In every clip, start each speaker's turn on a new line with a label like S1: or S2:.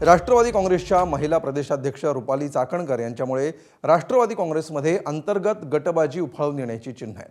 S1: राष्ट्रवादी काँग्रेसच्या महिला प्रदेशाध्यक्ष रुपाली चाकणकर यांच्यामुळे राष्ट्रवादी काँग्रेसमध्ये अंतर्गत गटबाजी उफाळून येण्याची चिन्ह आहेत।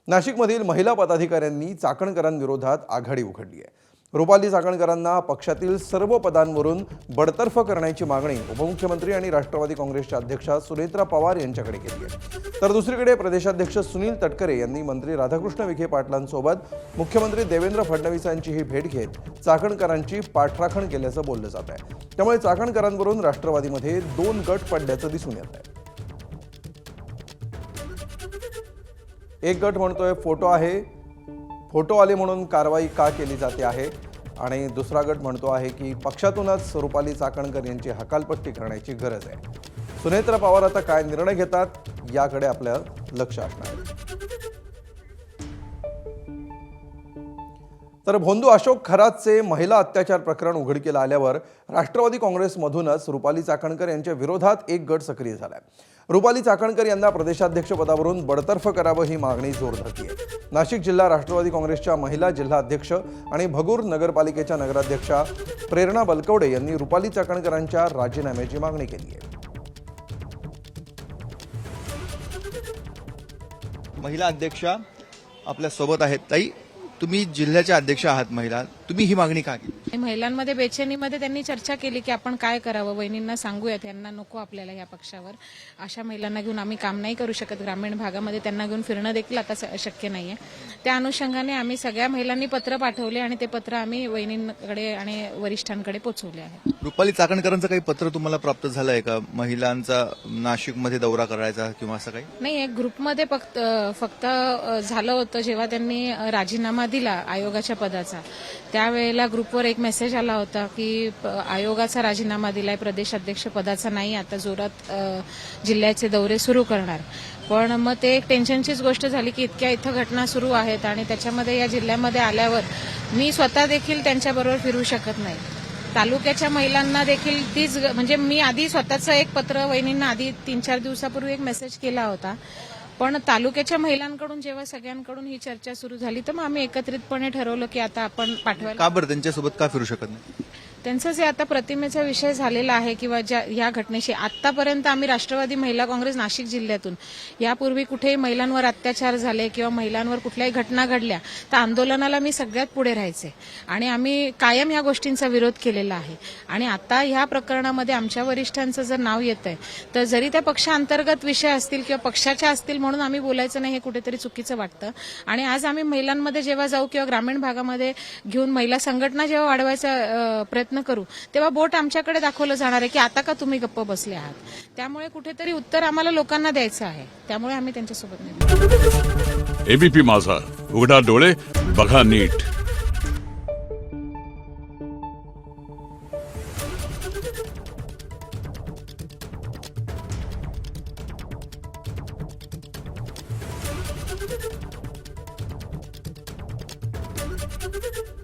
S1: नाशिकमधील महिला पदाधिकाऱ्यांनी चाकणकरांविरोधात आघाडी उघडली आहे। रुपाली चाकणकरांना पक्षातील सर्व पदांवरून बडतर्फ करण्याची मागणी उपमुख्यमंत्री आणि राष्ट्रवादी काँग्रेसच्या अध्यक्षा सुनेत्रा पवार यांच्याकडे केली आहे। तर दुसरीकडे प्रदेशाध्यक्ष सुनील तटकरे यांनी मंत्री राधाकृष्ण विखे पाटलांसोबत मुख्यमंत्री देवेंद्र फडणवीसांचीही भेट घेत चाकणकरांची पाठराखण केल्याचं बोललं जात आहे। त्यामुळे चाकणकरांवरून राष्ट्रवादीमध्ये 2 गट पडल्याचं दिसून येत आहे। एक गट म्हणतोय फोटो आले म्हणून कारवाई का केली जाते आहे, आणि दुसरा गट म्हणतो आहे की पक्षातूनच रुपाली चाकणकर यांची हकालपट्टी करण्याची गरज आहे। सुनेत्रा पवार आता काय निर्णय घेतात याकडे आपलं लक्ष असणार आहे। तर भोंदू अशोक खरातचे महिला अत्याचार प्रकरण उघडकीला आल्यावर राष्ट्रवादी काँग्रेसमधूनच रुपाली चाकणकर यांच्या विरोधात एक गट सक्रिय झालाय। रुपाली चाकणकर यांना प्रदेशाध्यक्षपदावरून बडतर्फ करावं ही मागणी जोर धरते आहे। नाशिक जिल्हा राष्ट्रवादी काँग्रेसच्या महिला जिल्हा अध्यक्ष आणि भगूर नगरपालिकेच्या नगराध्यक्षा प्रेरणा बलकवडे यांनी रुपाली चाकणकरांच्या राजीनाम्याची मागणी केली आहे।
S2: महिला अध्यक्षा आपल्या सोबत आहेत। ताई, तुम्ही जिल्ह्याच्या अध्यक्ष आहात महिला, तुम्ही ही मागणी का केली?
S3: महिलांमध्ये बेचैनीमध्ये त्यांनी चर्चा केली की आपण काय करावं, वहिनींना सांगूयात, यांना नको आपल्याला या पक्षावर, अशा महिलांना घेऊन आम्ही काम नाही करू शकत, ग्रामीण भागामध्ये त्यांना घेऊन फिरणं देखील आता शक्य नाहीये। त्या अनुषंगाने आम्ही सगळ्या महिलांनी पत्र पाठवले आणि ते पत्र आम्ही वहिनींकडे आणि वरिष्ठांकडे पोहोचवले आहे।
S2: रुपाली चाकणकरांचं काही पत्र तुम्हाला प्राप्त झालं आहे का? महिलांचा नाशिकमध्ये दौरा करायचा किंवा असं काही नाही?
S3: एक ग्रुपमध्ये फक्त झालं होतं जेव्हा त्यांनी राजीनामा दिला आयोगाच्या पदाचा, त्यावेळेला ग्रुपवर एक मेसेज आला होता की आयोगाचा राजीनामा दिलाय, प्रदेशाध्यक्ष पदाचा नाही, आता जोरात जिल्ह्याचे दौरे सुरू करणार। पण मग ते एक टेन्शनचीच गोष्ट झाली की इतक्या इथं घटना सुरू आहेत आणि त्याच्यामध्ये या जिल्ह्यामध्ये आल्यावर मी स्वतः देखील त्यांच्याबरोबर फिरू शकत नाही। तालुक्याच्या महिलांना देखील तीच, म्हणजे मी आधी स्वतःचं एक पत्र वहिनींना आधी 3-4 दिवसापूर्वी एक मेसेज केला होता, पण तालुक्याच्या महिलांकडून जेव्हा सगळ्यांकडून ही चर्चा सुरू झाली तर मग आम्ही एकत्रितपणे ठरवलं की आता आपण पाठवायला।
S2: का बरं त्यांच्यासोबत का फिरू शकत नाही?
S3: त्यांचं जे आता प्रतिमेचा विषय झालेला आहे किंवा या घटनेशी आतापर्यंत आम्ही राष्ट्रवादी महिला काँग्रेस नाशिक जिल्ह्यातून यापूर्वी कुठेही महिलांवर अत्याचार झाले किंवा महिलांवर कुठल्याही घटना घडल्या तर आंदोलनाला मी सगळ्यात पुढे राहायचे आणि आम्ही कायम या गोष्टींचा विरोध केलेला आहे। आणि आता ह्या प्रकरणामध्ये आमच्या वरिष्ठांचं जर नाव येत आहे तर जरी त्या पक्षांतर्गत विषय असतील किंवा पक्षाच्या असतील म्हणून आम्ही बोलायचं नाही, हे कुठेतरी चुकीचं वाटतं। आणि आज आम्ही महिलांमध्ये जेव्हा जाऊ किंवा ग्रामीण भागामध्ये घेऊन महिला संघटना जेव्हा वाढवायचा प्रयत्न करू तेव्हा बोट आमच्याकडे दाखवलं जाणार आहे की आता का तुम्ही गप्प बसले आहात। त्यामुळे कुठेतरी उत्तर आम्हाला लोकांना द्यायचं आहे, त्यामुळे आम्ही त्यांच्यासोबत नाही।
S4: एबीपी माझा, उघडा डोळे बघा नीट।
S1: Thank you.